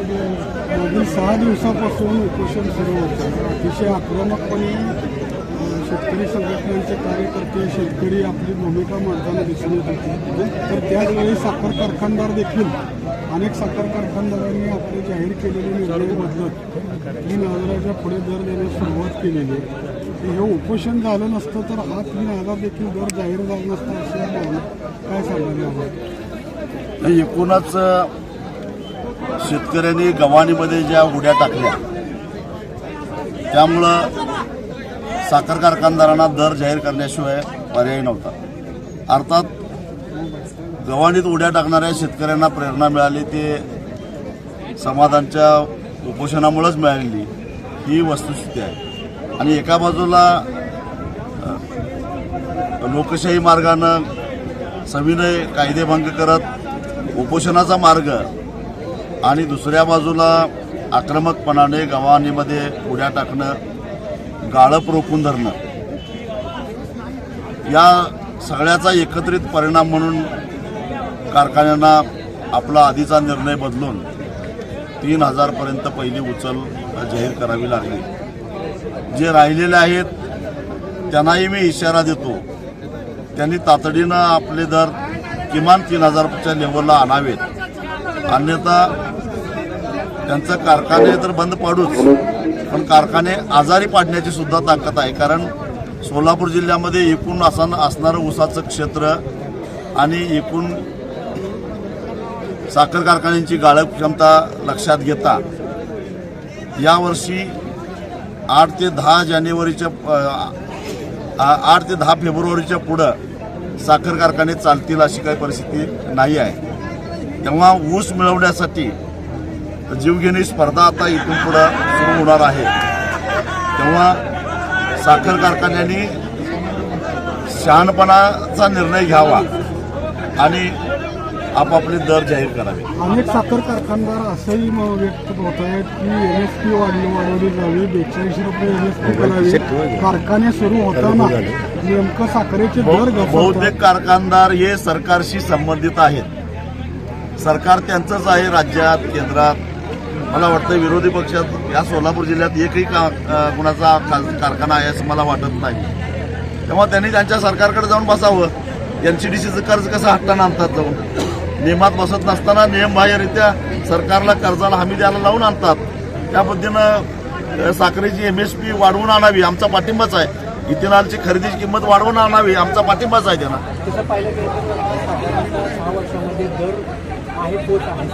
मागील 6 दिवसापासून उपोषण सुरू होतं. अतिशय आक्रमकपणे शेतकरी संघटनांचे कार्यकर्ते शेतकरी आपली भूमिका मांडताना दिसून येत होती. तर त्याचवेळी साखर कारखानदार देखील अनेक साखर कारखानदारांनी आपले जाहीर केलेले निर्णय बदलत 3,000च्या पुढे दर देण्यास सुरुवात केलेली आहे. हे उपोषण झालं नसतं तर हा 3,000 देखील दर जाहीर झाला नसता अशी भावना काय सांगायला हवं. एकूणच शेतकऱ्यांनी गव्हाणीमध्ये ज्या उड्या टाकल्या त्यामुळं साखर कारखानदारांना दर जाहीर करण्याशिवाय पर्याय नव्हता. अर्थात गव्हाणीत उड्या टाकणाऱ्या शेतकऱ्यांना प्रेरणा मिळाली ते समाधानच्या उपोषणामुळेच मिळालेली ही वस्तुस्थिती आहे. आणि एका बाजूला लोकशाही मार्गानं सविनय कायदेभंग करत उपोषणाचा मार्ग आणि दुसऱ्या बाजूला आक्रमकपणाने गव्हाणीमध्ये उड्या टाकणं, गाळप रोखून धरणं, या सगळ्याचा एकत्रित परिणाम म्हणून कारखान्यांना आपला आधीचा निर्णय बदलून 3,000 पर्यंत पहिली उचल जाहीर करावी लागली. जे राहिलेले आहेत त्यांनाही मी इशारा देतो, त्यांनी तातडीनं आपले दर किमान 3,000च्या लेवलला आणावेत. अन्यथा त्यांचं कारखाने तर बंद पाडूच, पण कारखाने आजारी पाडण्याची सुद्धा ताकद आहे. कारण सोलापूर जिल्ह्यामध्ये एकूण असणारं ऊसाचं क्षेत्र आणि एकूण साखर कारखान्यांची गाळप क्षमता लक्षात घेता यावर्षी 8 ते 10 फेब्रुवारीच्या पुढं साखर कारखाने चालतील अशी काही परिस्थिती नाही आहे. तेव्हा ऊस मिळवण्यासाठी जीवघेणी स्पर्धा आता इथून पुढं सुरू होणार आहे. तेव्हा साखर कारखान्यांनी शहाणपणाचा निर्णय घ्यावा आणि आपापले दर जाहीर करावे. अनेक साखर कारखानदार असंही व्यक्त होत आहेत की MSP वाढवली जावी, 42 रुपये MSP करावी. कारखाने सुरू होताना नेमकं साखरेचे दर बहुतेक कारखानदार हे सरकारशी संबंधित आहेत. सरकार त्यांचंच आहे राज्यात, केंद्रात. मला वाटतं विरोधी पक्षात या सोलापूर जिल्ह्यात एकही कुणाचा कारखाना आहे असं मला वाटत नाही. तेव्हा त्यांनी त्यांच्या सरकारकडे जाऊन बसावं. NCDCचं कर्ज कसं हट्टानं आणतात, जाऊन नियमात बसत नसताना नियमबाह्यरित्या सरकारला कर्जाला हमी द्यायला लावून आणतात. त्या पद्धतीनं साखरेची MSP वाढवून आणावी, आमचा पाठिंबाच आहे. इथेनॉलची खरेदीची किंमत वाढवून आणावी, आमचा पाठिंबाच आहे त्यांना. तसं पाहिलं गेलं तर 6 वर्षामध्ये दर आहे तोच आहे.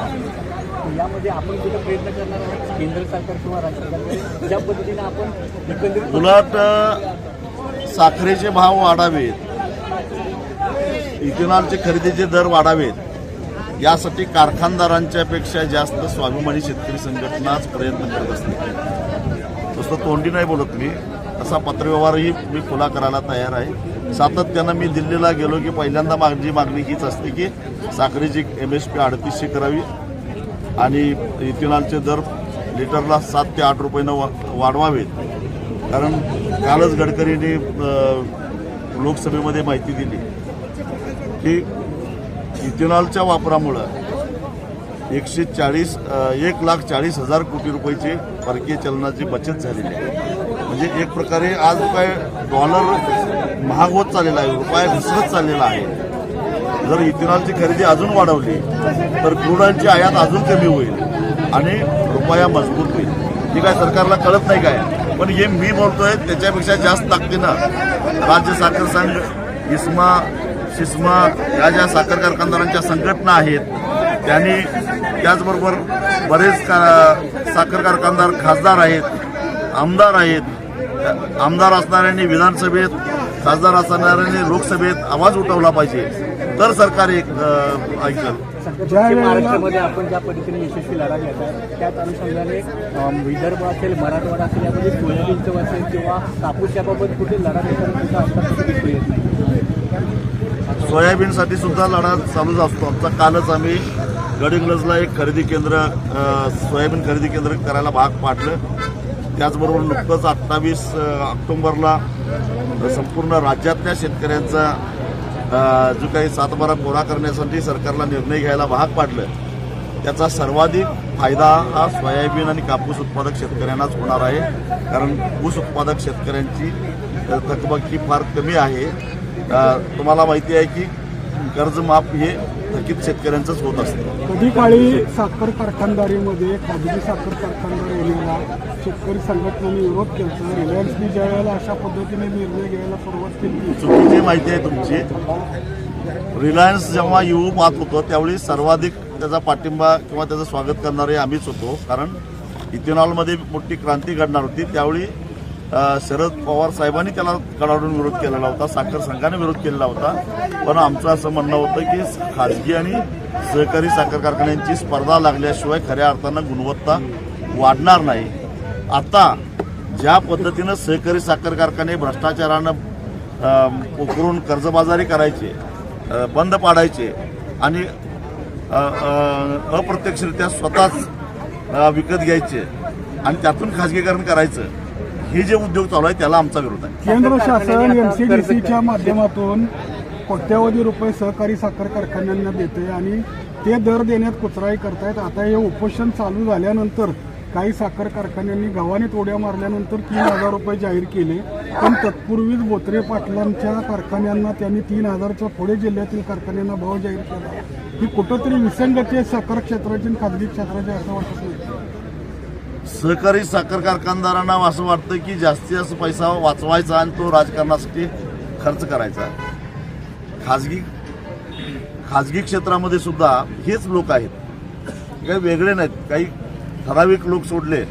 यामध्ये आपण कुठे प्रयत्न करणार आहोत केंद्र सरकार किंवा राज्य सरकार, ज्या पद्धतीने आपण एकंदरीत उलट साखरेचे भाव वाढावेत, इथेनॉलचे खरेदीचे दर वाढावेत, यासाठी कारखानदारांच्या पेक्षा जास्त स्वाभिमानी शेतकरी संघटनाच प्रयत्न करत असते. तसं तोंडी नाही बोलत मी, असा पत्रव्यवहारही मी खुला करायला तयार आहे. सातत्यानं मी दिल्लीला गेलो की पहिल्यांदा माझी मागणी हीच असते की साखरेची MSP 3800 करावी आणि इथेनॉलचे दर लिटरला 7 ते 8 रुपयानं वाढवावेत. कारण कालच गडकरींनी लोकसभेमध्ये माहिती दिली की इथेनॉलच्या वापरामुळं 1,40,000 कोटी रुपयाची परकीय चलनाची बचत झालेली आहे. म्हणजे एक प्रकारे आज काय डॉलर महाग होत चाललेला आहे, रुपया घसरत चाललेला आहे. जर इथेनॉलची खरेदी अजून वाढवली तर क्रूड ऑइलची आयात अजून कमी होईल आणि रुपया मजबूत होईल. हे काय सरकारला कळत नाही काय, पण हे मी बोलतोय त्याच्यापेक्षा जास्त ताकदीनं राज्य साखर संघ, ISMA, SISMA या ज्या साखर कारखानदारांच्या संघटना आहेत त्यांनी, त्याचबरोबर बरेच साखर कारखानदार खासदार आहेत, आमदार आहेत. आमदार असणाऱ्यांनी विधानसभेत, खासदार असणाऱ्यांनी लोकसभेत आवाज उठवला पाहिजे, तर सरकार एक ऐकलं. महाराष्ट्रामध्ये आपण ज्या पद्धतीने यशस्वी लढा घेत आहे त्याच अनुषंगाने विदर्भ असेल, मराठवाडा असेल, यामध्ये सोयाबीनचं असेल किंवा कापूस याबाबत कुठे लढा घेताना आत्तापर्यंत दिसून येत नाही. सोयाबीनसाठी सुद्धा लढा चालूच असतो आमचा. कालच आम्ही गडहिंग्लजला एक खरेदी केंद्र, सोयाबीन खरेदी केंद्र करायला भाग पाडलं. त्याचबरोबर नुकतंच 28 ऑक्टोबरला संपूर्ण राज्यातल्या शेतकऱ्यांचा जो काही 7/12 कोरा करण्यासाठी सरकारला निर्णय घ्यायला भाग पाडलं, त्याचा सर्वाधिक फायदा हा सोयाबीन आणि कापूस उत्पादक शेतकऱ्यांनाच होणार आहे. कारण ऊस उत्पादक शेतकऱ्यांची थकबाकी फार कमी आहे. तुम्हाला माहिती आहे की कर्जमाफ हे थकीत शेतकऱ्यांचंच होत असतं. कधी काळी साखर कारखानदारीमध्ये खाजगी साखर कारखानदार येण्याला शेतकरी संघटनांनी विरोध केला. रिलायन्सनी ज्या वेळेला अशा पद्धतीने निर्णय घ्यायला सुरुवात केली, चुकीची माहिती आहे तुमची. रिलायन्स जेव्हा येऊ पाहत होतं त्यावेळी सर्वाधिक त्याचा पाठिंबा किंवा त्याचं स्वागत करणारे आम्हीच होतो. कारण इथेनॉलमध्ये मोठी क्रांती घडणार होती. त्यावेळी शरद पवार साहेबांनी त्याला कडाडून विरोध केलेला होता, साखर संघाने विरोध केलेला होता. पण आमचं असं म्हणणं होतं की खाजगी आणि सहकारी साखर कारखान्यांची स्पर्धा लागल्याशिवाय खऱ्या अर्थानं गुणवत्ता वाढणार नाही. आता ज्या पद्धतीनं सहकारी साखर कारखाने भ्रष्टाचारानं पोखरून कर्जबाजारी करायचे, बंद पाडायचे आणि अप्रत्यक्षरित्या स्वतःच विकत घ्यायचे आणि त्यातून खाजगीकरण करायचं, हे जे उद्योग चालू आहे त्याला आमचा विरोध आहे. केंद्र शासन एमसीडीसीच्या माध्यमातून कोट्यावधी रुपये सहकारी साखर कारखान्यांना देते आणि ते दर देण्यात कुचराई करतायत. आता हे उपोषण चालू झाल्यानंतर काही साखर कारखान्यांनी गावाने तोड्या मारल्यानंतर 3,000 रुपये जाहीर केले. पण तत्पूर्वीच बोत्रे पाटलांच्या कारखान्यांना त्यांनी 3,000च्या पुढे जिल्ह्यातील कारखान्यांना भाव जाहीर केला. ही कुठंतरी विसंगती आहे साखर क्षेत्राची आणि खाजगी क्षेत्राची, असं वाटत नाही. सहकारी साखर कारखानदारांना असं वाटतं की जास्तीत जास्त पैसा वाचवायचा आणि तो राजकारणासाठी खर्च करायचा. खाजगी क्षेत्रामध्ये सुद्धा हेच लोक आहेत, काही वेगळे नाहीत. काही ठराविक लोक सोडले,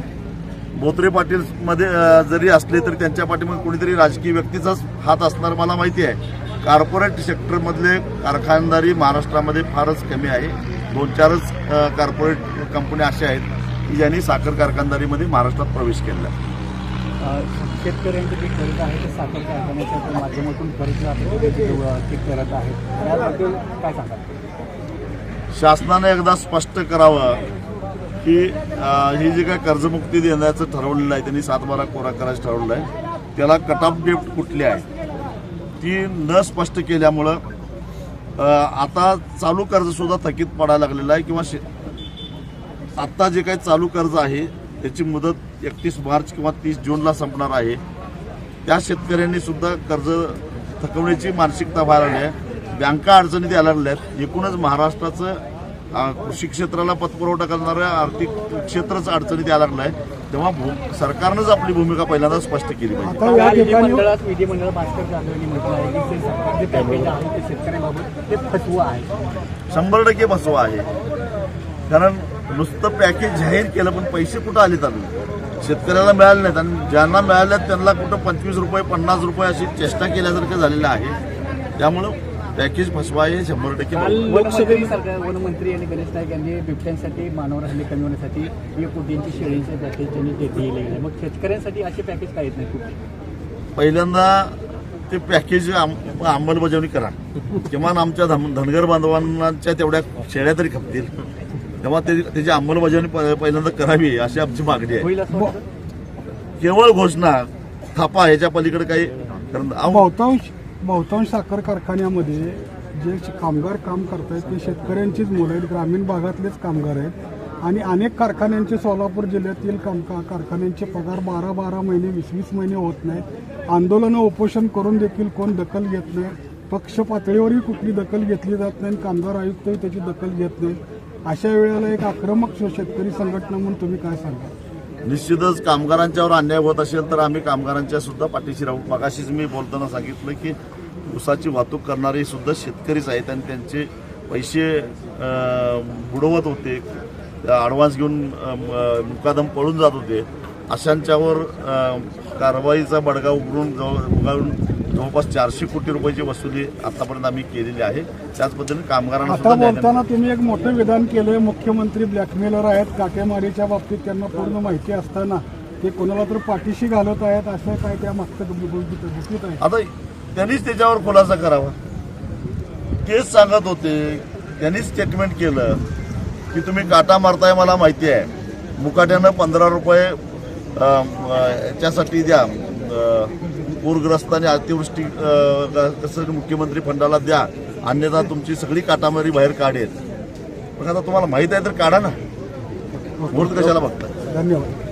बोत्रे पाटील मध्ये जरी असले तरी त्यांच्या पाठीमागे कोणीतरी राजकीय व्यक्तीचाच हात असणार मला माहिती आहे. कॉर्पोरेट सेक्टरमधले कारखानदारी महाराष्ट्रामध्ये फारच कमी आहे. 2-4च कॉर्पोरेट कंपन्या अशा आहेत की ज्यांनी साखर कारखानदारीमध्ये महाराष्ट्रात प्रवेश केला. शेतकऱ्यांचे जे कर्ज आहे ते साखर कारखान्याच्या माध्यमातून कर्ज ते करत आहेत, याबद्दल काय सांगा? शासनाने एकदा स्पष्ट करावं की ही जी काय कर्जमुक्ती देण्याचं ठरवलेलं आहे, त्यांनी 7/12 कोरा करायचं ठरवलं आहे, त्याला कट ऑफ डेट कुठली आहे ती न स्पष्ट केल्यामुळं आता चालू कर्ज सुद्धा थकीत पडायला लागलेलं आहे. किंवा आत्ता जे काही चालू कर्ज आहे त्याची मुदत 31 मार्च किंवा 30 जूनला संपणार आहे. त्या शेतकऱ्यांनी सुद्धा कर्ज थकवण्याची मानसिकता व्हायला लागली आहे. बँका अडचणीत यायला लागल्या आहेत. एकूणच महाराष्ट्राचं कृषी क्षेत्राला पतपुरवठा करणारं आर्थिक क्षेत्रच अडचणीत यायला लागलं आहे. तेव्हा सरकारनंच आपली भूमिका पहिल्यांदा स्पष्ट केली पाहिजे. विधिमंडळ भास्कर जाधवांनी म्हटलं आहे की सरकारचे पॅकेज आहे ते शेतकऱ्यांबाबत ते फसवं आहे. 100% फसवा आहे. कारण नुसतं पॅकेज जाहीर केलं पण पैसे कुठं आले चालू शेतकऱ्याला मिळाले नाहीत. आणि ज्यांना मिळाल्यात त्यांना कुठं 25 रुपये 50 रुपये अशी चेष्टा केल्यासारखं झालेलं आहे. त्यामुळं पॅकेज फसवा आहे 100%. लोकसभेत सरकार वनमंत्री आणि गणेश नाईक यांनी बिबट्यांसाठी मानवर हल्ले कमी होण्यासाठी 1 कोटींची शेळीचे पॅकेज त्यांनी दिले. मग शेतकऱ्यांसाठी असे पॅकेज काय येत नाही कुठे? पहिल्यांदा ते पॅकेज अंमलबजावणी करा. किमान आमच्या धनगर बांधवांच्या तेवढ्या शेळ्या तरी खपतील, तेव्हा त्याची अंमलबजावणी पहिल्यांदा करावी अशी आमची मागणी आहे. केवळ घोषणा थापा ह्याच्या पलीकडे काही बहुतांश साखर कारखान्यामध्ये जे कामगार काम करतायत ते शेतकऱ्यांचीच मुलं आहेत, ग्रामीण भागातलेच कामगार आहेत. आणि अनेक कारखान्यांचे सोलापूर जिल्ह्यातील कारखान्यांचे पगार 12-12 महिने 20-20 महिने होत नाहीत. आंदोलनं उपोषण करून देखील कोण दखल घेत नाही. पक्ष पातळीवरही कुठली दखल घेतली जात नाही. कामगार आयुक्तही त्याची दखल घेत नाही. अशा वेळेला एक आक्रमक शेतकरी संघटना म्हणून तुम्ही काय सांगा? निश्चितच कामगारांच्यावर अन्याय होत असेल तर आम्ही कामगारांच्या सुद्धा पाठीशी राहू. मगाशीच मी बोलताना सांगितलं की ऊसाची वाहतूक करणारे सुद्धा शेतकरीच आहेत आणि त्यांचे पैसे बुडवत होते, ॲडव्हान्स घेऊन मुकादम पळून जात होते. अशांच्यावर कारवाईचा बडगा उगाळून जवळपास 400 कोटी रुपयाची वसुली आतापर्यंत आम्ही केलेली आहे. त्याच पद्धतीने कामगारांना आता बोलताना तुम्ही एक मोठं विधान केलंय, मुख्यमंत्री ब्लॅकमेलर आहेत, काटेमारीच्या बाबतीत त्यांना पूर्ण माहिती असताना ते कोणाला तर पाठीशी घालत आहेत, असं काय त्या मागचं गुपित आहे? आता त्यांनीच त्याच्यावर खुलासा करावा. तेच सांगत होते, त्यांनीच स्टेटमेंट केलं की तुम्ही काटा मारताय मला माहिती आहे, मुकाट्यानं 15 रुपये याच्यासाठी द्या, पूरग्रस्त आणि अतिवृष्टी कसं मुख्यमंत्री फंडाला द्या, अन्यथा तुमची सगळी काटामारी बाहेर काढेल. पण आता तुम्हाला माहित आहे तर काढा ना. मुहूर्त कशाला बघताय? धन्यवाद.